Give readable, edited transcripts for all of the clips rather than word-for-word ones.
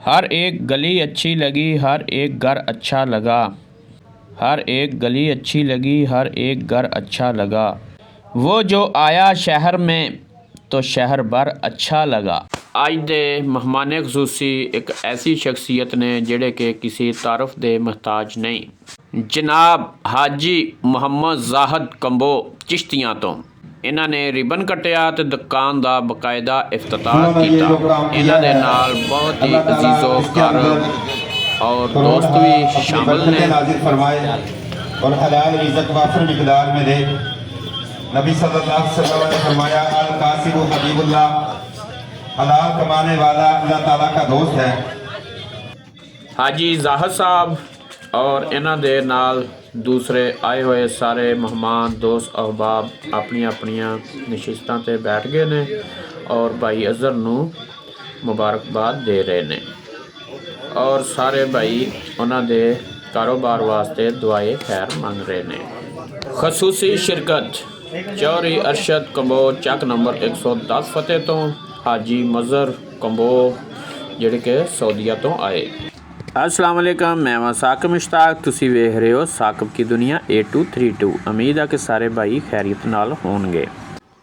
हर एक गली अच्छी लगी, हर एक घर अच्छा लगा। हर एक गली अच्छी लगी, हर एक घर अच्छा लगा। वो जो आया शहर में तो शहर भर अच्छा लगा। ਅੱਜ ਦੇ ਮਹਿਮਾਨ ਖਸੂਸੀ ਇੱਕ ਐਸੀ ਸ਼ਖਸੀਅਤ ਨੇ ਜਿਹੜੇ ਕਿ ਕਿਸੇ ਤਾਰਫ ਦੇ ਮੁਹਤਾਜ ਨਹੀਂ। ਜਨਾਬ ਹਾਜੀ ਮੁਹੰਮਦ ਜ਼ਾਹਦ ਕੰਬੋ ਚਿਸ਼ਤੀਆਂ ਤੋਂ ਇਹਨਾਂ ਨੇ ਰਿਬਨ ਕੱਟਿਆ ਤੇ ਦੁਕਾਨ ਦਾ ਬਕਾਇਦਾ ਇਫਤਤਾਹ ਕੀਤਾ। ਇਹਨਾਂ ਦੇ ਨਾਲ ਬਹੁਤ ਹੀ ਅਜ਼ੀਜ਼ੋ ਕਾਰ और दोस्त भी शामिल ने। और हलाल रिज़्क़ वाफिर मिक़दार में दे। नबी सल्लल्लाहु अलैहि वसल्लम ने फरमाया अल कासिब हबीबुल्लाह, हलाल कमाने वाला अल्लाह ताला का दोस्त है। हाजी ज़ाहद साहब और इन्हां दे नाल दूसरे आए हुए सारे मेहमान दोस्त अहबाब अपनी अपनियां नशिस्तां ते बैठ गए ने और भाई अज़हर नूं मुबारकबाद दे रहे ने और सारे भाई उन्होंने दे कारोबार वास्ते दुआए खैर मंग रहे ने। खसूसी शिरकत चौधरी अरशद कंबो चक नंबर 110 फतेह तो हाजी मज़हर कंबो जिहड़े कि सऊदीया तो आए। अस्सलाम वालेकुम, मैं वां साकिब मुश्ताक, तुसी वेख रहे हो साकिब की दुनिया A232। उम्मीद है कि सारे भाई खैरियत नाल होणगे।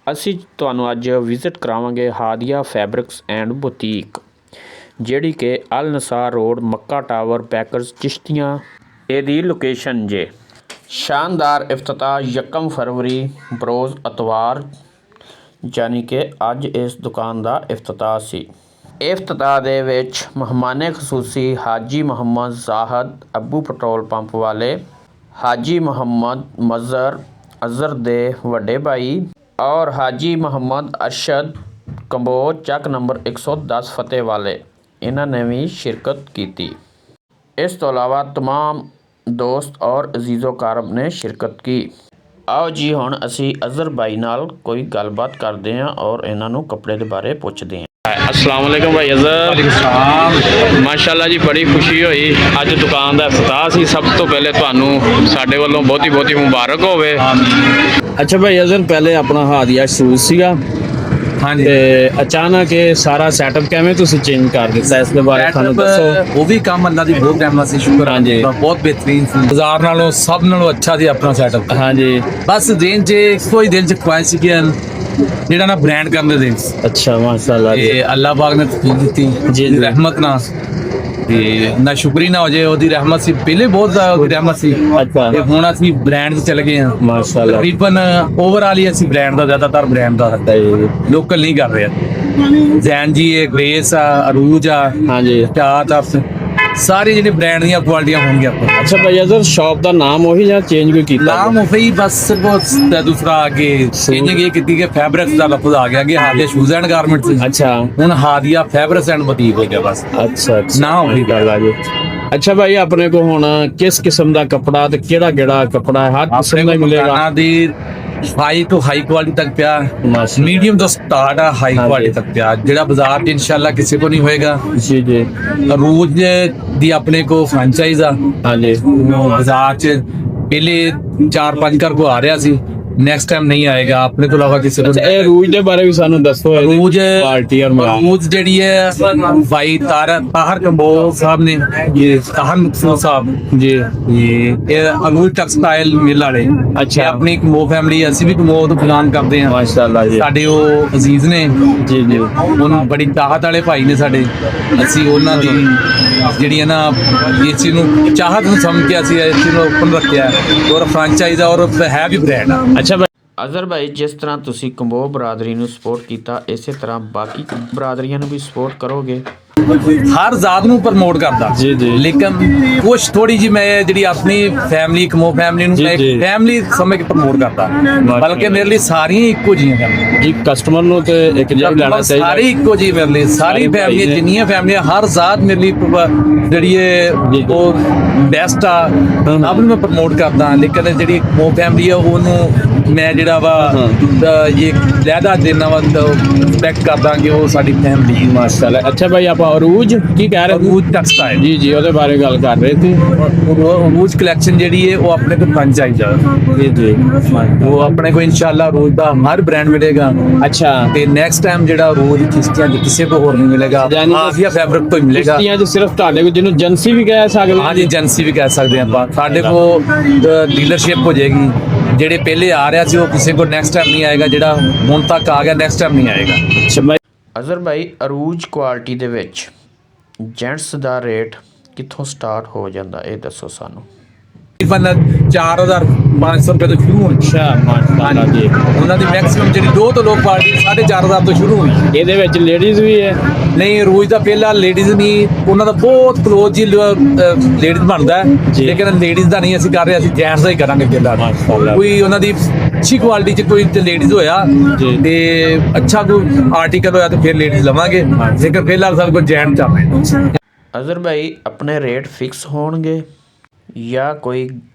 असी तुहानूं अज विजिट करावांगे हादिया फैब्रिक्स एंड बुटीक ਜਿਹੜੀ ਕਿ Al Nasar road Makkah tower packers Chishtian ਇਹਦੀ ਲੋਕੇਸ਼ਨ ਜੇ। ਸ਼ਾਨਦਾਰ ਇਫਤਤਾਹ 1 ਫਰਵਰੀ ਬਰੋਜ਼ ਅਤਵਾਰ ਯਾਨੀ ਕਿ ਅੱਜ ਇਸ ਦੁਕਾਨ ਦਾ ਇਫਤਤਾਹ ਸੀ। ਇਫਤਤਾਹ ਦੇ ਵਿੱਚ ਮਹਿਮਾਨ ਖਸੂਸੀ ਹਾਜੀ ਮੁਹੰਮਦ ਜ਼ਾਹਦ ਅੱਬੂ ਪੈਟਰੋਲ ਪੰਪ ਵਾਲੇ, ਹਾਜੀ ਮੁਹੰਮਦ ਮਜ਼ਹਰ ਅਜ਼ਹਰ ਦੇ ਵੱਡੇ ਭਾਈ ਔਰ ਹਾਜੀ ਮੁਹੰਮਦ ਅਰਸ਼ਦ ਕੰਬੋ ਚੱਕ ਨੰਬਰ 110 ਫਤਿਹ ਵਾਲੇ इन्हों ने भी शिरकत की। इस तो अलावा तमाम दोस्त और अजीज़ो कारब ने शिरकत की। आओ जी हुण असी अज़हर भाई नाल कोई गलबात करते हैं और इन्हों कपड़े के बारे पूछते हैं। अस्सलाम वालेकुम भाई अज़हर, माशाअल्लाह जी बड़ी खुशी हुई अज दुकान का इफ्तिताह सी। सब तो पहले तुहानूं साडे वल्लों बहुती बहुती मुबारक होवे। अच्छा भाई अज़हर, पहले अपना हादिया शूज़ सीगा, हाँ जी, अचानक ये सारा सैटअप किवें तुसीं चेंज कर दिता, इस दे बारे सानूं दसो। वो भी काम अल्लाह दी बहुत रहमत से शुक्र। हाँ जी, बहुत बेहतरीन सी, बाजार नालों सब नालों अच्छा सी अपना सैटअप। हाँ जी, बस दिन च कोई दिल च ख्वाहिश सी कि जेड़ा ना ब्रांड करने दे। अच्छा माशाअल्लाह, ये अल्लाह पाक ने तौफीक दी जी रहमत ना ना शुक्री ना हो जाए। ओदी रहमत सी पहले बहुत ओदी रहमत सी। अच्छा, ते हुण असीं ब्रांड ते चले गए हैं माशाअल्लाह। तकरीबन ओवरऑल ही असीं ब्रांड दा ज्यादातर ब्रांड दा लोकल नहीं कर रहे। जैन जी है, ग्रेस आ, अरूज आ, हाँ जी, चाट आ, सारी ਜਿਹੜੀ ਬ੍ਰਾਂਡ ਦੀਆਂ ਕੁਆਲਿਟੀਆਂ ਹੋਣਗੀਆਂ ਆਪਣੇ। अच्छा भाई अज़हर, शॉप ਦਾ ਨਾਮ ਉਹੀ ਜਾਂ ਚੇਂਜ ਕੋਈ ਕੀਤਾ? ਨਾਮ ਉਹੀ ਬਸ ਸਿਰਫ ਦੂਸਰਾ ਅੱਗੇ ਚੇਂਜਿੰਗ ਇਹ ਕੀਤੀ ਕਿ ਫੈਬਰਿਕਸ ਦਾ ਲਫ਼ਜ਼ ਆ ਗਿਆ ਕਿ ਹਾਦੀਆ ਸ਼ੂਜ਼ ਐਂਡ ਗਾਰਮੈਂਟਸ। अच्छा, ਹੁਣ ਹਾਦੀਆ ਫੈਬਰਿਕਸ ਐਂਡ ਬੁਟੀਕ ਹੋ ਗਿਆ ਬਸ। अच्छा अच्छा, ਨਾ ਉਹੀ ਗੱਲ ਆ ਜੀ। अच्छा भाई अपने को ਹੁਣ ਕਿਸ ਕਿਸਮ ਦਾ ਕੱਪੜਾ ਤੇ ਕਿਹੜਾ ਕਿਹੜਾ ਕੱਪੜਾ ਹੈ? ਹਰ ਕਿਸਮ ਦਾ ਮਿਲੇਗਾ ਦੁਕਾਨਾਂ ਦੀ ਹਾਈ ਤੋਂ ਹਾਈ ਕੁਆਲਿਟੀ ਤੱਕ ਪਿਆ, मीडियम ਤੋਂ ਸਟਾਰਟ ਆ ਹਾਈ ਕੁਆਲਿਟੀ ਤੱਕ ਪਿਆ, ਜਿਹੜਾ ਬਾਜ਼ਾਰ 'ਚ ਇਨਸ਼ਾਅੱਲਾ ਕਿਸੇ ਕੋ ਨਹੀਂ ਹੋਏਗਾ। जी जी, ਰੋਜ਼ ਦੀ ਆਪਣੇ ਕੋ ਫਰੈਂਚਾਈਜ਼ ਆ। हाँ जी, ਬਾਜ਼ਾਰ 'ਚ ਪਹਿਲੇ 4-5 ਘਰ ਕੋ ਆ ਰਿਹਾ ਸੀ, ਨੈਕਸਟ ਟਾਈਮ ਨਹੀਂ ਆਏਗਾ ਆਪਣੇ ਤੋਂ ਇਲਾਵਾ ਕਿਸੇ ਨੂੰ। ਇਹ ਰੂਜ ਦੇ ਬਾਰੇ ਵੀ ਸਾਨੂੰ ਦੱਸੋ। ਰੂਜ ਪਾਰਟੀ ਔਰ ਮਗਾ ਰੂਜ ਜਿਹੜੀ ਹੈ ਭਾਈ ਤਾਹਰ ਕੰਬੋਜ ਸਾਹਿਬ ਨੇ, ਇਹ ਤਾਹਰ ਮਕਸੂਦ ਸਾਹਿਬ ਜੀ, ਇਹ ਅਨੂਜ ਟੈਕਸਟਾਈਲ ਮਿਲ ਵਾਲੇ। ਅੱਛਾ, ਆਪਣੀ ਕਮੋ ਫੈਮਿਲੀ, ਅਸੀਂ ਵੀ ਕਮੋ ਤੋਂ ਬਿਲੋਂਗ ਕਰਦੇ ਹਾਂ ਮਾਸ਼ਾਅੱਲਾ ਜੀ। ਸਾਡੇ ਉਹ ਅਜ਼ੀਜ਼ ਨੇ ਜੀ ਜੀ, ਉਹਨਾਂ ਬੜੀ ਤਾਕਤ ਵਾਲੇ ਭਾਈ ਨੇ ਸਾਡੇ। ਅਸੀਂ ਉਹਨਾਂ ਦੀ ਜਿਹੜੀ ਹੈ ਨਾ ਇਸ ਚੀਜ਼ ਨੂੰ ਚਾਹਤ ਨੂੰ ਸਮਝ ਕੇ ਅਸੀਂ ਇਸ ਚੀਜ਼ ਨੂੰ ਓਪਨ ਰੱਖਿਆ ਔਰ ਫਰੈਂਚਾਈਜ਼ ਔਰ ਹੈ ਵੀ ਬ੍ਰਾਂਡ ਆ। ਅੱਛਾ ਭਾਈ ਅਜ਼ਹਰ ਭਾਈ, ਜਿਸ ਤਰ੍ਹਾਂ ਤੁਸੀਂ ਕੰਬੋ ਬਰਾਦਰੀ ਨੂੰ ਸਪੋਰਟ ਕੀਤਾ, ਇਸੇ ਤਰ੍ਹਾਂ ਬਾਕੀ ਬਰਾਦਰੀਆਂ ਨੂੰ ਵੀ ਸਪੋਰਟ ਕਰੋਗੇ? ਹਰ ਜ਼ਾਤ ਨੂੰ ਪ੍ਰਮੋਟ ਕਰਦਾ ਜੀ ਜੀ, ਲੇਕਿਨ ਕੁਛ ਥੋੜੀ ਜੀ ਮੈਂ ਜਿਹੜੀ ਆਪਣੀ ਫੈਮਿਲੀ ਕਮੋ ਫੈਮਿਲੀ ਨੂੰ ਮੈਂ ਫੈਮਿਲੀ ਸਮਝ ਕੇ ਪ੍ਰਮੋਟ ਕਰਦਾ, ਬਲਕਿ ਮੇਰੇ ਲਈ ਸਾਰੀਆਂ ਇੱਕੋ ਜਿਹੀਆਂ ਜੀ। ਕਸਟਮਰ ਨੂੰ ਤੇ ਇੱਕ ਜਿਹਾ ਲੈਣਾ ਚਾਹੀਦਾ, ਸਾਰੇ ਇੱਕੋ ਜਿਹੀ ਮੇਰੇ ਲਈ। ਸਾਰੀ ਫੈਮਿਲੀ ਜਿੰਨੀਆਂ ਫੈਮਲੀਆਂ, ਹਰ ਜ਼ਾਤ ਮੇਰੇ ਲਈ ਜਿਹੜੀ ਹੈ ਉਹ ਬੈਸਟ ਆ, ਆਪ ਨੂੰ ਮੈਂ ਪ੍ਰਮੋਟ ਕਰਦਾ। ਲੇਕਿਨ ਜਿਹੜੀ ਕਮੋ ਫੈਮਿਲੀ ਆ ਉਹਨੂੰ ਮੈਂ ਜਿਹੜਾ ਵਾ ਇਹ ਲਹਿਦਾ ਦੇਣਾ ਵਾ, ਰਿਸਪੈਕਟ ਕਰਦਾ ਕਿ ਉਹ ਸਾਡੀ ਫੈਮਿਲੀ। ਮਾਸ਼ਾਅੱਲਾ। ਅੱਛਾ ਭਾਈ ਅਰੂਜ ਕੀ ਕਹਿ ਰਹੇ ਅਰੂਜ ਟੈਕਸਟਾਈਲ ਜੀ ਜੀ ਉਹਦੇ ਬਾਰੇ ਗੱਲ ਕਰ ਰਹੇ ਸੀ ਅਰੂਜ ਕਲੈਕਸ਼ਨ ਜਿਹੜੀ ਹੈ ਉਹ ਆਪਣੇ ਕੋਲ ਫਰੈਂਚਾਈਜ਼ ਆ ਜੀ ਜੀ ਉਹ ਆਪਣੇ ਕੋਲ ਇਨਸ਼ਾਅੱਲਾ ਅਰੂਜ ਦਾ ਹਰ ਬ੍ਰਾਂਡ ਮਿਲੇਗਾ ਅੱਛਾ ਤੇ ਨੈਕਸਟ ਟਾਈਮ ਜਿਹੜਾ ਅਰੂਜ ਚਿਸ਼ਤੀਆਂ ਦੇ ਕਿਸੇ ਕੋ ਹੋਰ ਨਹੀਂ ਮਿਲੇਗਾ ਯਾਨੀ ਆਸੀਆ ਫੈਬਰਿਕ ਤੋਂ ਹੀ ਮਿਲੇਗਾ ਕਿਸ਼ਤੀਆਂ 'ਚ ਸਿਰਫ ਤੁਹਾਡੇ ਕੋਲ ਜਿਹਨੂੰ ਏਜੰਸੀ ਵੀ ਕਹਿ ਸਕਦੇ ਹਾਂ। ਹਾਂਜੀ ਏਜੰਸੀ ਵੀ ਕਹਿ ਸਕਦੇ ਹਾਂ ਆਪਾਂ ਸਾਡੇ ਕੋਲ ਡੀਲਰਸ਼ਿਪ ਹੋ ਜਾਏਗੀ ਜਿਹੜੇ ਪਹਿਲੇ ਆ ਰਿਹਾ ਸੀ ਉਹ ਕਿਸੇ ਕੋ ਨੈਕਸਟ ਟਾਈਮ ਨਹੀਂ ਆਏਗਾ ਜਿਹੜਾ ਹੁਣ ਤੱਕ ਆ ਗਿਆ ਨੈਕਸਟ ਟਾਈਮ ਨਹੀਂ ਆਏਗਾ ਅੱਛਾ ਬਾਈ ਅਜ਼ਰ ਭਾਈ ਅਰੂਜ ਕੁਆਲਿਟੀ ਦੇ ਵਿੱਚ ਜੈਂਟਸ ਦਾ ਰੇਟ ਕਿੱਥੋਂ ਸਟਾਰਟ ਹੋ ਜਾਂਦਾ ਇਹ ਦੱਸੋ ਸਾਨੂੰ। ਤਕਰੀਬਨ 4500 ਰੁਪਏ ਤੋਂ ਸ਼ੁਰੂ ਹੋਣੀ ਅੱਛਾ ਮਾਸ਼ਾਅੱਲਾ ਜੀ ਉਹਨਾਂ ਦੀ ਮੈਕਸਿਮਮ ਜਿਹੜੀ ਦੋ ਤੋਂ ਲੋਕ ਪਾਰਟੀ 4500 ਤੋਂ ਸ਼ੁਰੂ ਹੋਈ ਇਹਦੇ ਵਿੱਚ ਲੇਡੀਜ਼ ਵੀ ਹੈ ਨਹੀਂ ਰੋਜ਼ ਦਾ ਪਹਿਲਾ ਲੇਡੀਜ਼ ਨਹੀਂ ਉਹਨਾਂ ਦਾ ਬਹੁਤ ਕਲੋਜ਼ ਜੀ ਲੇਡੀਜ਼ ਬਣਦਾ ਹੈ ਜੀ। ਲੇਕਿਨ ਲੇਡੀਜ਼ ਦਾ ਨਹੀਂ ਅਸੀਂ ਕਰ ਰਹੇ ਅਸੀਂ ਜੈਂਟਸ ਦਾ ਹੀ ਕਰਾਂਗੇ ਪਹਿਲਾ ਮਾਸ਼ਾਅੱਲਾ। ਕੋਈ ਉਹਨਾਂ ਦੀ ਅੱਛੀ ਕੁਆਲਿਟੀ ਚ ਕੋਈ ਲੇਡੀਜ਼ ਹੋਇਆ ਜੀ। ਤੇ ਅੱਛਾ ਕੋਈ ਆਰਟੀਕਲ ਹੋਇਆ ਤੇ ਫਿਰ ਲੇਡੀਜ਼ ਲਵਾਂਗੇ ਜੇਕਰ ਪਹਿਲਾ ਸਾਡੇ ਕੋਲ ਜੈਂਟ ਚੱਲ ਰਹੇ ਅਜ਼ਰ ਭਾਈ ਆਪਣੇ ਰੇਟ ਫਿਕਸ ਹੋਣਗੇ ਜਾਂ ਕੋਈ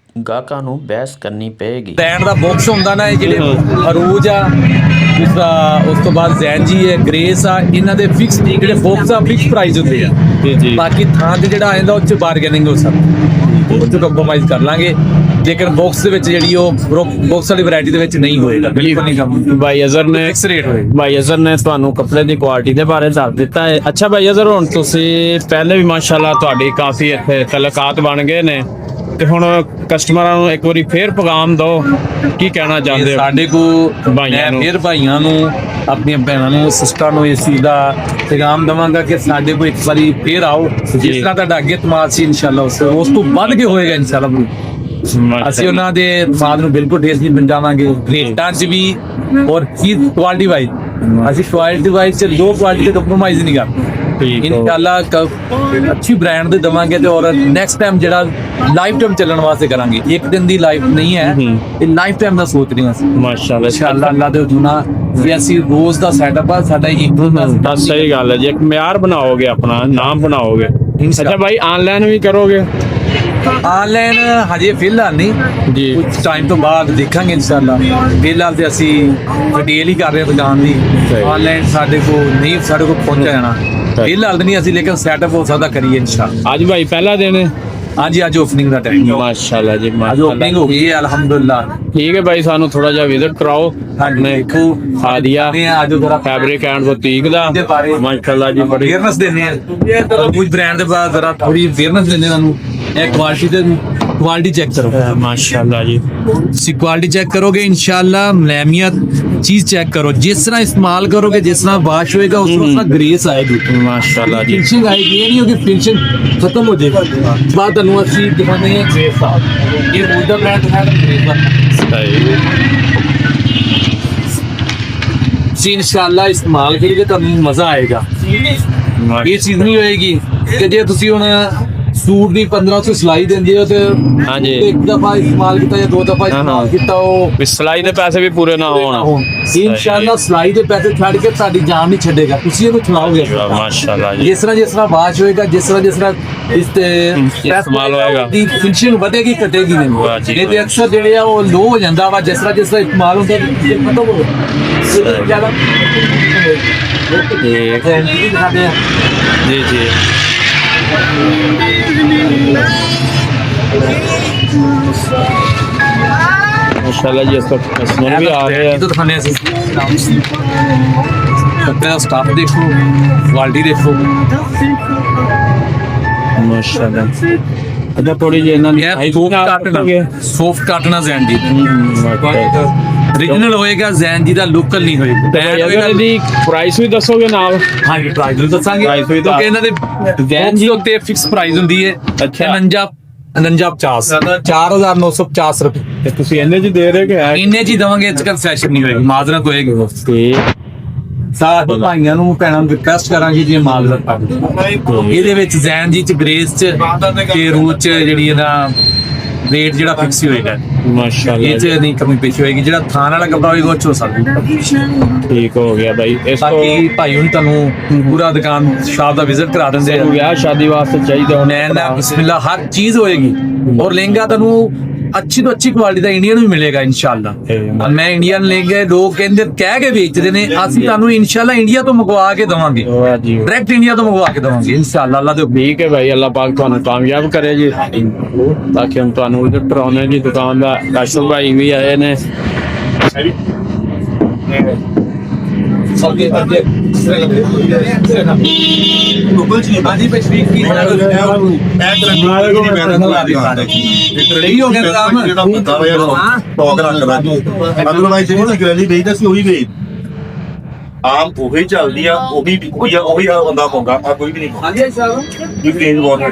ਗਾਹਕਾਂ ਨੂੰ ਬਹਿਸ ਕਰਨੀ ਪਏਗੀ। ਬ੍ਰਾਂਡ ਦਾ ਬਾਕਸ ਹੁੰਦਾ ਨਾ ਇਹ ਜਿਹੜੇ ਅਰੂਜ ਆ ਉਸ ਤੋਂ ਬਾਅਦ ਜ਼ੈਨਜੀ ਹੈ ਗ੍ਰੇਸ ਆ ਇਹਨਾਂ ਦੇ ਫਿਕਸ ਜਿਹੜੇ ਬਾਕਸ ਆ ਫਿਕਸ ਪ੍ਰਾਈਸ ਹੁੰਦੇ ਆ ਜੀ ਜੀ ਬਾਕੀ ਥਾਂ ਤੇ ਜਿਹੜਾ ਆਉਂਦਾ ਉਹ ਚ ਬਾਰਗੇਨਿੰਗ ਹੋ ਸਕਦੀ ਉਹ ਚ ਕੰਪਰੋਮਾਈਜ਼ ਕਰ ਲਾਂਗੇ ਜੇਕਰ ਬਾਕਸ ਦੇ ਵਿੱਚ ਜਿਹੜੀ ਉਹ ਬਾਕਸ ਵਾਲੀ ਵੈਰਾਈਟੀ ਦੇ ਵਿੱਚ ਨਹੀਂ ਹੋਏਗਾ ਬਿਲਕੁਲ ਨਹੀਂ ਕੰਮ ਭਾਈ ਅਜ਼ਰ ਨੇ ਫਿਕਸ ਰੇਟ ਹੋਏਗਾ ਭਾਈ ਅਜ਼ਰ ਨੇ ਤੁਹਾਨੂੰ ਕੱਪੜੇ ਦੀ ਕੁਆਲਿਟੀ ਦੇ ਬਾਰੇ ਦੱਸ ਦਿੱਤਾ ਹੈ। ਅੱਛਾ ਭਾਈ ਅਜ਼ਰ ਹੁਣ ਤੁਸੀਂ ਪਹਿਲੇ ਵੀ ਮਾਸ਼ਾਅੱਲਾ ਤੁਹਾਡੀ ਕਾਫੀ ਇੱਥੇ ਤਲਕਾਤ ਬਣ ਗਏ ਨੇ ਤੇ ਹੁਣ ਕਸਟਮਰਾਂ ਨੂੰ ਇੱਕ ਵਾਰੀ ਫੇਰ ਪੈਗਾਮ ਦਿਓ ਕੀ ਕਹਿਣਾ ਚਾਹੁੰਦੇ ਹੋ ਸਾਡੇ ਕੋ ਭਾਈਆਂ ਨੂੰ। ਫਿਰ ਭਾਈਆਂ ਨੂੰ ਆਪਣੀਆਂ ਭੈਣਾਂ ਨੂੰ ਸਿਸਟਰਾਂ ਨੂੰ ਇਸ ਚੀਜ਼ ਦਾ ਪੈਗਾਮ ਦਵਾਂਗਾ ਕਿ ਸਾਡੇ ਕੋਲ ਇੱਕ ਵਾਰੀ ਫੇਰ ਆਓ ਜਿਸ ਤਰ੍ਹਾਂ ਤੁਹਾਡਾ ਅੱਗੇ ਤਮਾਦ ਸੀ ਇਨਸ਼ਾਅੱਲਾ ਉਸ ਤੋਂ ਵੱਧ ਕੇ ਹੋਏਗਾ ਇਨਸ਼ਾਅੱਲਾ ਅਸੀਂ ਉਹਨਾਂ ਦੇ ਤਮਾਦ ਨੂੰ ਬਿਲਕੁਲ ਠੇਸ ਨਹੀਂ ਪਹੁੰਚਾਵਾਂਗੇ ਰੇਟਾਂ 'ਚ ਵੀ ਔਰ ਚੀਜ਼ ਕੁਆਲਿਟੀ ਵਾਈਜ਼ ਅਸੀਂ ਕੁਆਲਿਟੀ ਵਾਈਜ਼ 'ਚ ਲੋ ਕੁਆਲਿਟੀ ਤੇ ਕੰਪਰੋਮਾਈਜ਼ ਨਹੀਂ ਕਰਦੇ ਠੀਕ ਹੋ। ਇਨਸ਼ਾਅੱਲਾ ਅੱਛੀ ਬ੍ਰਾਂਡ ਦੇ ਦਵਾਂਗੇ ਤੇ ਔਰ ਨੈਕਸਟ ਟਾਈਮ ਜਿਹੜਾ ਲਾਈਫ ਟਾਈਮ ਚੱਲਣ ਵਾਸਤੇ ਕਰਾਂਗੇ ਇੱਕ ਦਿਨ ਦੀ ਲਾਈਫ ਨਹੀਂ ਹੈ ਇਹ ਲਾਈਫ ਟਾਈਮ ਦਾ ਸੋਚ ਰਹੇ ਹਾਂ ਅਸੀਂ ਮਾਸ਼ਾਅੱਲਾ ਇਨਸ਼ਾਅੱਲਾ ਅੱਲਾ ਦੇ ਹੁਕਮ ਵੀ ਅਸੀਂ ਰੋਜ਼ ਦਾ ਸੈਟਅਪ ਆ ਸਾਡਾ ਇੱਕ ਤਾਂ ਸਹੀ ਗੱਲ ਹੈ ਜੀ ਇੱਕ ਮਿਆਰ ਬਣਾਓਗੇ ਆਪਣਾ ਨਾਮ ਬਣਾਓਗੇ ਅੱਛਾ ਭਾਈ ਆਨਲਾਈਨ ਵੀ ਕਰੋਗੇ ਆਨਲਾਈਨ ਹਜੇ ਫਿਲਹਾਲ ਨਹੀਂ ਜੀ ਕੁਝ ਟਾਈਮ ਤੋਂ ਬਾਅਦ ਦੇਖਾਂਗੇ ਇਨਸ਼ਾਅੱਲਾ ਫਿਲਹਾਲ ਤੇ ਅਸੀਂ ਡਿਟੇਲ ਹੀ ਕਰ ਰਹੇ ਹਾਂ ਦੁਕਾਨ ਦੀ ਸਹੀ। ਆਨਲਾਈਨ ਸਾਡੇ ਕੋਲ ਪਹੁੰਚਾ ਜਾਣਾ ਫਿਲਹਾਲ ਨਹੀਂ ਅਸੀਂ ਲੇਕਿਨ ਸੈਟਅਪ ਹੋ ਸਕਦਾ ਕਰੀਏ ਇਨਸ਼ਾਅੱਲਾ ਅੱਜ ਭਾਈ ਪਹਿਲਾ ਦਿਨ ਹੈ ਹਾਂਜੀ ਅੱਜ ਓਪਨਿੰਗ ਦਾ ਟਾਈਮ ਮਾਸ਼ਾਅੱਲਾ ਜੀ ਅੱਜ ਮਾਸ਼ਾਅੱਲਾ ਓਪਨਿੰਗ ਹੋ ਗਈ ਹੈ ਅਲਹਮਦੁਲਿਲਾ ਠੀਕ ਹੈ ਭਾਈ ਸਾਨੂੰ ਥੋੜਾ ਜਿਹਾ ਵਿਜ਼ਿਟ ਕਰਾਓ ਹਾਂਜੀ ਦੇਖੋ ਹਾਦੀਆ ਅੱਜ ਜਰਾ ਫੈਬਰਿਕ ਐਂਡ ਬੁਟੀਕ ਦਾ ਦੇ ਬਾਰੇ ਮਾਸ਼ਾਅੱਲਾ ਜੀ ਬੜੀ ਅਵੇਅਰਨੈਸ ਦਿੰਦੇ ਆ ਕੁਝ ਬ੍ਰਾਂਡ ਦੇ ਬਾਅਦ ਜ਼ਰਾ ਥੋੜੀ ਅਵੇਅਰਨੈਸ ਦਿੰਦੇ ਤੁਹਾਨੂੰ ਇਹ ਕੁਆਲਿਟੀ ਚੈੱਕ ਕਰੋ ਮਾਸ਼ਾਅੱਲਾ ਜੀ ਤੁਸੀਂ ਕੁਆਲਿਟੀ ਚੈੱਕ ਕਰੋਗੇ ਇਨਸ਼ਾਅੱਲਾ ਮਲੈਮੀਅਤ ਚੀਜ਼ ਚੈੱਕ ਕਰੋ ਜਿਸ ਤਰ੍ਹਾਂ ਇਸਤੇਮਾਲ ਕਰੋਗੇ ਜਿਸ ਤਰ੍ਹਾਂ ਵਾਸ਼ ਹੋਏਗਾ ਉਸ ਤਰ੍ਹਾਂ ਗ੍ਰੇਸ ਆਏਗੀ ਮਾਸ਼ਾਅੱਲਾ ਜੀ ਫਿਨਿਸ਼ਿੰਗ ਆਏਗੀ ਇਹ ਨਹੀਂ ਹੋਗੀ ਫਿਨਿਸ਼ਿੰਗ ਖਤਮ ਹੋ ਜਾਏਗਾ ਬਾਅਦ ਤੁਹਾਨੂੰ ਅਸੀਂ ਦਿਖਾਉਂਦੇ ਹਾਂ ਗ੍ਰੇਸ ਦਾ ਇਹ ਮੂਦਾ ਬ੍ਰਾਂਡ ਹੈ ਗ੍ਰੇਸ ਦਾ ਸਹੀ ਤੁਸੀਂ ਇਨਸ਼ਾਅੱਲਾ ਇਸਤੇਮਾਲ ਕਰੀਏ ਤੁਹਾਨੂੰ ਮਜ਼ਾ ਆਏਗਾ ਇਹ ਚੀਜ਼ ਨਹੀਂ ਹੋਏਗੀ ਕਿ ਜੇ ਤੁਸੀਂ ਹੁਣ ਸੂਟ ਦੀ 1500 ਸਿਲਾਈ ਦਿੰਦੇ ਹੋ ਤੇ ਹਾਂਜੀ। ਇੱਕ ਦਫਾ ਇਸਤੇਮਾਲ ਕੀਤਾ ਜਾਂ ਦੋ ਦਫਾ ਇਸਤੇਮਾਲ ਕੀਤਾ ਉਹ ਵੀ ਸਿਲਾਈ ਦੇ ਪੈਸੇ ਵੀ ਪੂਰੇ ਨਾ ਹੋਣ ਇਨਸ਼ਾਅੱਲਾ ਸਿਲਾਈ ਦੇ ਪੈਸੇ ਛੱਡ ਕੇ ਤੁਹਾਡੀ ਜਾਨ ਨਹੀਂ ਛੱਡੇਗਾ ਤੁਸੀਂ ਇਹਨੂੰ ਚਲਾਓਗੇ ਮਾਸ਼ਾਅੱਲਾ ਜੀ ਜਿਸ ਤਰ੍ਹਾਂ ਵਾਸ਼ ਹੋਏਗਾ ਜਿਸ ਤਰ੍ਹਾਂ ਇਸ ਤੇ ਇਸਤੇਮਾਲ ਹੋਏਗਾ ਦੀ ਫਿਨਿਸ਼ਿੰਗ ਵਧੇਗੀ ਘਟੇਗੀ ਵਾਹ ਜੀ, ਨਹੀਂ ਇਹ ਤੇ ਅਕਸਰ ਜਿਹੜੇ ਆ ਉਹ ਲੋ ਹੋ ਜਾਂਦਾ ਵਾ ਜਿਸ ਤਰ੍ਹਾਂ ਇਸਤੇਮਾਲ ਹੁੰਦਾ ਇਹ ਖਤਮ ਹੋ ਜਿਆਦਾ ਜੀ ਜੀ माशाल्लाह जी इसका कस्टमर भी आ रहे हैं तो दिखाने से अपना स्टाफ देखो क्वालिटी देखो माशाल्लाह अच्छा थोड़ी जी इन्होंने सॉफ्ट काटना जैन जी ओरिजिनल होएगा जैन जी ਦਾ ਲੋਕਲ ਨਹੀਂ ਹੋਏਗਾ ਇਹਦੀ ਪ੍ਰਾਈਸ ਵੀ ਦੱਸੋਗੇ ਨਾਲ ਹਾਂਜੀ ਪ੍ਰਾਈਸ ਵੀ ਦੱਸਾਂਗੇ Price ਵੀ ਕਿਉਂਕਿ ਇਹਨਾਂ ਦੇ ਜ਼ੈਨ ਜੀ ਉੱਤੇ ਫਿਕਸ ਪ੍ਰਾਈਸ ਹੁੰਦੀ ਹੈ ਅੱਛਾ। 4950 4950 ਰੁਪਏ ਤੇ ਤੁਸੀਂ ਇਹਨੇ ਜੀ ਦੇ ਰਹੇ ਕਿ ਹੈ ਇੰਨੇ ਜੀ ਦਵਾਂਗੇ ਅੱਜ ਕੱਲ ਸੈਸ਼ਨ ਨਹੀਂ ਹੋਏਗੀ ਮਾਜ਼ਰਤ ਹੋਏਗੀ ਤੇ ਸਾਰੇ ਭਾਈਆਂ ਨੂੰ ਭੈਣਾਂ ਨੂੰ ਰਿਕਵੈਸਟ ਕਰਾਂਗੇ ਜੀ ਮਾਜ਼ਰਤ ਪਾਓ ਇਹਦੇ ਵਿੱਚ ਜ਼ੈਨ ਜੀ ਚ ਗ੍ਰੇਸ ਚ ਤੇ ਰੂਚ ਚ ਜਿਹੜੀ ਇਹਦਾ ਰੇਟ ਜਿਹੜਾ ਫਿਕਸ ਹੀ ਹੋਏਗਾ ਮਾਸ਼ਾਅੱਲਾ ਇਹ ਚ ਨਹੀਂ ਕਮੀ ਪੇਸ਼ੀ ਹੋਏਗੀ ਜਿਹੜਾ ਥਾਨ ਵਾਲਾ ਕੱਪੜਾ ਹੋਏਗਾ ਉਹ ਚ ਹੋ ਸਕਦਾ ਠੀਕ ਹੋ ਗਿਆ ਭਾਈ ਇਸ ਤੋਂ ਬਾਕੀ ਭਾਈ ਹੁਣ ਤੁਹਾਨੂੰ ਪੂਰਾ ਦੁਕਾਨ ਸ਼ਾਪ ਦਾ ਵਿਜ਼ਿਟ ਕਰਾ ਦਿੰਦੇ ਆ ਵਿਆਹ ਸ਼ਾਦੀ ਵਾਸਤੇ ਚਾਹੀਦਾ ਨੈਨ ਬਿਸਮਿਲ੍ਲਾ ਹਰ ਚੀਜ਼ ਹੋਏਗੀ ਔਰ ਲਹਿੰਗਾ ਤੁਹਾਨੂੰ ਅੱਛੀ ਤੋਂ ਅੱਛੀ ਕੁਆਲਿਟੀ ਦਾ ਇੰਡੀਅਨ ਵੀ ਮਿਲੇਗਾ ਇਨਸ਼ਾਅੱਲਾ। ਮੈਂ ਇੰਡੀਅਨ ਲੈ ਕੇ ਲੋਕ ਕਹਿੰਦੇ ਕਹਿ ਕੇ ਵੇਚਦੇ ਨੇ, ਅਸੀਂ ਤੁਹਾਨੂੰ ਇਨਸ਼ਾਅੱਲਾ ਇੰਡੀਆ ਤੋਂ ਮੰਗਵਾ ਕੇ ਦਵਾਂਗੇ, ਡਾਇਰੈਕਟ ਇੰਡੀਆ ਤੋਂ ਮੰਗਵਾ ਕੇ ਦਵਾਂਗੇ ਇਨਸ਼ਾਅੱਲਾ। ਅੱਲਾ ਦੇ ਠੀਕ ਹੈ ਭਾਈ, ਅੱਲਾਹ ਪਾਕ ਤੁਹਾਨੂੰ ਕਾਮਯਾਬ ਕਰੇ ਜੀ। ਬਾਕੀ ਹੁਣ ਤੁਹਾਨੂੰ ਵਿਜ਼ਿਟ ਕਰਾਉਣੇ ਜੀ ਦੁਕਾਨ ਦਾ। ਕਾਸ਼ਮ ਭਾਈ ਵੀ ਆਏ ਨੇ। ਆਮ ਉਹੀ ਚੱਲਦੀ ਆ, ਉਹੀ ਵਿਕਦੀ ਆ, ਉਹੀ ਬੰਦਾ ਪਾਉਂਦਾ ਆ, ਕੋਈ ਵੀ ਨਹੀਂ ਪਾਉਂਦਾ। ਇਹ ਰੇਂਜ ਬਹੁਤ ਹੈ।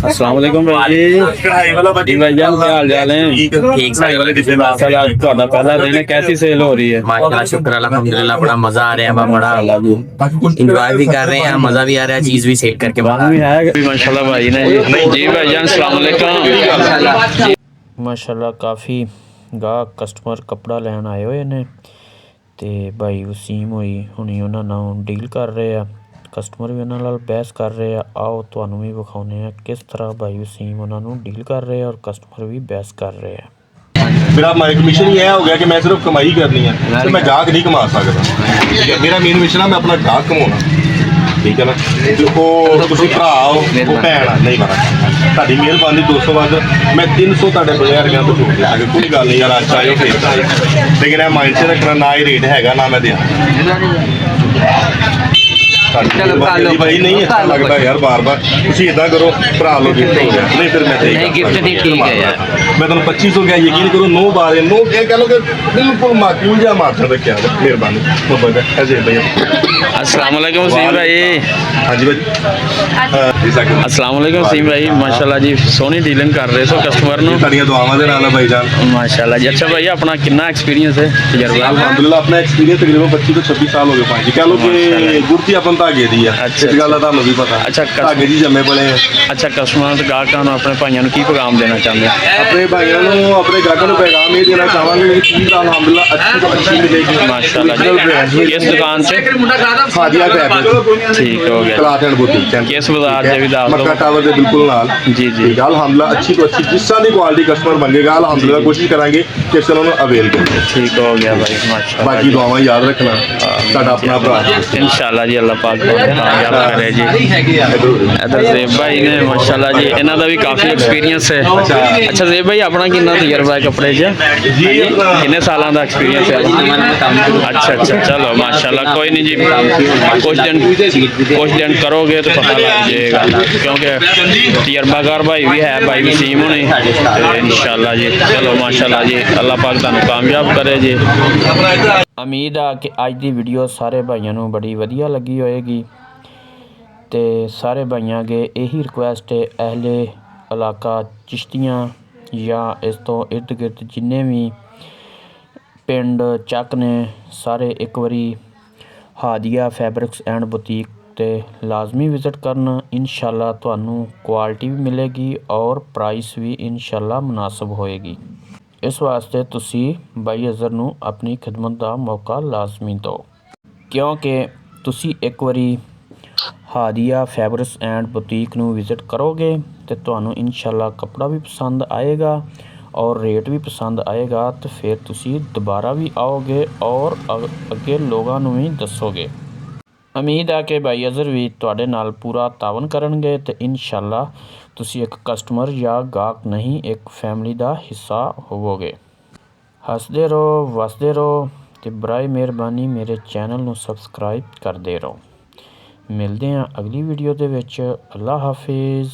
अस्सलाम वालेकुम भाई जी। ਕਢਾਈ ਵਾਲਾ जी भाई जान क्या हाल चाल है? ठीक साइड वाले डिब्बे में चल आज ਤੁਹਾਡਾ ਪਹਿਲਾ ਦਿਨ ਹੈ, कैसी सेल हो रही है? माशाल्लाह शुक्र अल्हम्दुलिल्लाह, बड़ा मजा आ रहा है, बड़ा इंजॉय भी कर रहे हैं, मजा भी आ रहा है, चीज भी सेट करके बना भी है माशाल्लाह भाई ने जी भाई जान अस्सलाम वालेकुम। ਮਾਸ਼ਾਅੱਲਾ ਕਾਫੀ ਗਾਹਕ ਕਸਟਮਰ ਕੱਪੜਾ ਲੈਣ ਆਏ ਹੋਏ ਨੇ ਤੇ ਭਾਈ ਵਸੀਮ ਹੋਈ ਹੁਣੀ ਉਹਨਾਂ ਨਾਲ ਡੀਲ ਕਰ ਰਹੇ ਆ, ਕਸਟਮਰ ਵੀ ਉਹਨਾਂ ਨਾਲ ਬਹਿਸ ਕਰ ਰਹੇ ਆ। ਆਓ ਤੁਹਾਨੂੰ ਵੀ ਵਿਖਾਉਂਦੇ ਆ ਕਿਸ ਤਰ੍ਹਾਂ ਭਾਈ ਵਸੀਮ ਉਹਨਾਂ ਨੂੰ ਡੀਲ ਕਰ ਰਹੇ ਆ ਔਰ ਕਸਟਮਰ ਵੀ ਬਹਿਸ ਕਰ ਰਹੇ ਆ। मेरा मिशन ही हो गया कि मैं सिर्फ कमाई करनी है, तो मैं गाहक नहीं कमा सकता। ठीक है, मेरा मेन मिशन है मैं अपना गाहक कमाना। ठीक है ना, ਉਹ ਤੁਸੀਂ ਭਰਾ ਹੋ, ਉਹ ਭੈਣ ਆ, ਨਹੀਂ ਮਾਰਾ ਤੁਹਾਡੀ ਮਿਹਰਬਾਨੀ 200 ਵੱਧ ਮੈਂ 300 ਤੁਹਾਡੇ ਬਜ਼ਾਰੀਆਂ ਤੋਂ ਛੋੜ ਦਿਆਂਗਾ, ਕੋਈ ਗੱਲ ਨਹੀਂ ਯਾਰ, ਅੱਜ ਆਇਓ ਫੇਰ ਆਇਓ। ਲੇਕਿਨ ਇਹ ਮਾਈਂਡ ਸੇ ਰੱਖਣਾ, ਨਾ ਹੀ ਰੇਟ ਹੈਗਾ ਨਾ ਮੈਂ ਦਿਆਂ। ਭਾਈ ਨਹੀਂ ਅੱਛਾ ਲੱਗਦਾ ਯਾਰ, ਬਾਰ-ਬਾਰ ਤੁਸੀਂ ਇਦਾਂ ਕਰੋ, ਭਰਾ ਲੋ ਗਿਫਟ ਹੋ ਗਿਆ। ਨਹੀਂ ਫਿਰ ਮੈਂ ਨਹੀਂ गिफ्ट नहीं, ठीक है यार। ਮੈਂ ਤੁਹਾਨੂੰ 2500 ਕਿਹਾ, ਯਕੀਨ ਕਰੋ 9 ਬਾਰੇ 9 ਇਹ ਕਹ ਲੋ ਕਿ ਬਿਲਕੁਲ ਮਾਕੂਲ ਜਿਹਾ ਮਾਰਜਨ ਰੱਖਿਆ। ਮਿਹਰਬਾਨੀ ਮੁਹੱਬਤ ਹੈ ਐਸੇ ਭਈਆ। अस्सलाम वालेकुम वसीम भाई। ਹਾਂਜੀ ਭਾਈ, अस्सलाम वालेकुम वसीम भाई, माशाल्लाह जी ਸੋਹਣੀ ਡੀਲਿੰਗ ਕਰ ਰਹੇ ਸੋ ਕਸਟਮਰ ਨੂੰ। ਤੁਹਾਡੀਆਂ ਦੁਆਵਾਂ ਦੇ ਨਾਲ ਹੈ ਭਾਈ ਜਾਨ। माशाल्लाह जी। अच्छा भाई अपना कितना एक्सपीरियंस है, तजर्बा? ਅਲਹਮਦੁਲਿल्लाह ਆਪਣਾ ਐਕਸਪੀਰੀਅੰਸ ਤਕਰੀਬਨ 25 ਤੋਂ 26 ਸਾਲ ਹੋ ਗਏ ਭਾਜੀ। ਕਹ ਲੋ ਕਿ ਗੁਰਤੀ ਆਪਾਂ ਧਾਗੇ ਦੀ ਆ, ਅੱਛਾ, ਇਸ ਗੱਲ ਦਾ ਤੁਹਾਨੂੰ ਵੀ ਪਤਾ। ਅੱਛਾ, ਧਾਗੇ ਜੀ ਜੰਮੇ ਪਲੇ ਆ। अच्छा ਕਸਟਮਰਾਂ ਤੇ ਗਾਹਕਾਂ ਨੂੰ ਆਪਣੇ ਭਾਈਆਂ ਨੂੰ ਕੀ ਪੈਗਾਮ ਦੇਣਾ ਚਾਹੁੰਦੇ ਹੋ? ਆਪਣੇ ਭਾਈਆਂ ਨੂੰ, ਆਪਣੇ ਗਾਹਕਾਂ ਨੂੰ ਪੈਗਾਮ ਇਹ ਦੇਣਾ ਚਾਹਾਂਗੇ ਕਿ ਚੀਜ਼ ਅਲਹਮਦੁਲਿल्लाह ਅੱਛੀ ਤੋਂ ਅੱਛੀ ਮਿਲੇਗੀ। माशाल्लाह जी। किस दुकान से? ਹਾਦੀਆ ਫੈਬਰਿਕ ठीक हो गया। ਕਲਾਥ ਐਂਡ ਬੁਟੀਕ किस बाजार से भी दाव ਮੱਕਾ ਟਾਵਰ ਦੇ ਬਿਲਕੁਲ ਨਾਲ। जी जी। ਠੀਕ ਹੈ, ਅਲਹਮਦੁਲਿल्लाह ਅੱਛੀ ਤੋਂ ਅੱਛੀ ਜਿਸ ਤਰ੍ਹਾਂ ਦੀ ਕੁਆਲਿਟੀ ਕਸਟਮਰ ਮੰਗੇਗਾ, ਅਲਹਮਦੁਲਿल्लाह ਕੋਸ਼ਿਸ਼ ਕਰਾਂਗੇ ਕਿ ਅਸੀਂ ਉਹਨਾਂ ਨੂੰ ਅਵੇਲ ਕਰੀਏ। ठीक हो गया भाई माशाल्लाह। ਬਾਕੀ ਦੁਆਵਾਂ ਯਾਦ ਰੱਖਣਾ, ਸਾਡਾ ਆਪਣਾ ਭਰਾ। इंशाल्लाह जी अल्लाह पाक कामयाब करे जी। इधर ज़ेब भाई ने माशाल्लाह जी, इन्हों का भी काफ़ी एक्सपीरियंस है। अच्छा ज़ेब भाई अपना कितना तजर्बा है कपड़े च? ਜੀ ਆਪਣਾ किन्ने सालों का एक्सपीरियंस है? अच्छा अच्छा, चलो माशाल्लाह, कोई नहीं जी, कुछ दिन करोगे तो पता लग जाएगा, क्योंकि तजर्बाकार भाई भी है, भाई वसीम होने। इंशाल्लाह जी, चलो माशाल्लाह जी, अल्लाह पाक तुहानू कामयाब करे जी। ਉਮੀਦ ਆ ਕਿ ਅੱਜ ਦੀ ਵੀਡੀਓ ਸਾਰੇ ਭਾਈਆਂ ਨੂੰ ਬੜੀ ਵਧੀਆ ਲੱਗੀ ਹੋਏਗੀ ਤੇ ਸਾਰੇ ਭਾਈਆਂ ਅੱਗੇ ਇਹੀ ਰਿਕੁਐਸਟ ਹੈ, ਅਹਿਲੇ ਇਲਾਕਾ ਚਿਸ਼ਤੀਆਂ ਜਾਂ ਇਸ ਤੋਂ ਇਰਦ ਗਿਰਦ ਜਿੰਨੇ ਵੀ ਪਿੰਡ ਚੱਕ ਨੇ, ਸਾਰੇ ਇੱਕ ਵਾਰੀ ਹਾਦੀਆ ਫੈਬਰਿਕਸ ਐਂਡ ਬੁਟੀਕ ਤੇ ਲਾਜ਼ਮੀ ਵਿਜ਼ਿਟ ਕਰਨ। ਇਨਸ਼ਾਅੱਲਾ ਤੁਹਾਨੂੰ ਕੁਆਲਿਟੀ ਵੀ ਮਿਲੇਗੀ ਔਰ ਪ੍ਰਾਈਸ ਵੀ ਇਨਸ਼ਾਅੱਲਾ ਮੁਨਾਸਬ ਹੋਏਗੀ। ਇਸ ਵਾਸਤੇ ਤੁਸੀਂ ਬਾਈ ਅਜ਼ਰ ਨੂੰ ਆਪਣੀ ਖਿਦਮਤ ਦਾ ਮੌਕਾ ਲਾਜ਼ਮੀ ਦਿਓ, ਕਿਉਂਕਿ ਤੁਸੀਂ ਇੱਕ ਵਾਰੀ ਹਾਦੀਆ ਫੈਬਰਿਕਸ ਐਂਡ ਬੁਟੀਕ ਨੂੰ ਵਿਜ਼ਿਟ ਕਰੋਗੇ ਤੇ ਤੁਹਾਨੂੰ ਇਨਸ਼ਾਅੱਲਾ ਕੱਪੜਾ ਵੀ ਪਸੰਦ ਆਏਗਾ ਔਰ ਰੇਟ ਵੀ ਪਸੰਦ ਆਏਗਾ, ਤੇ ਫਿਰ ਤੁਸੀਂ ਦੁਬਾਰਾ ਵੀ ਆਓਗੇ ਔਰ ਅੱਗੇ ਲੋਕਾਂ ਨੂੰ ਵੀ ਦੱਸੋਗੇ। ਉਮੀਦ ਹੈ ਕਿ ਭਾਈ ਅਜ਼ਰ ਵੀ ਤੁਹਾਡੇ ਨਾਲ ਪੂਰਾ ਤਾਵਨ ਕਰਨਗੇ ਤੇ ਇਨਸ਼ਾਅੱਲਾ ਤੁਸੀਂ ਇੱਕ ਕਸਟਮਰ ਜਾਂ ਗਾਹਕ ਨਹੀਂ, ਇੱਕ ਫੈਮਿਲੀ ਦਾ ਹਿੱਸਾ ਹੋਵੋਗੇ। ਹੱਸਦੇ ਰਹੋ, ਵਸਦੇ ਰਹੋ ਤੇ ਬਰਾਏ ਮਿਹਰਬਾਨੀ ਮੇਰੇ ਚੈਨਲ ਨੂੰ ਸਬਸਕ੍ਰਾਈਬ ਕਰਦੇ ਰਹੋ। ਮਿਲਦੇ ਹਾਂ ਅਗਲੀ ਵੀਡੀਓ ਦੇ ਵਿੱਚ। ਅੱਲਾ ਹਾਫਿਜ਼।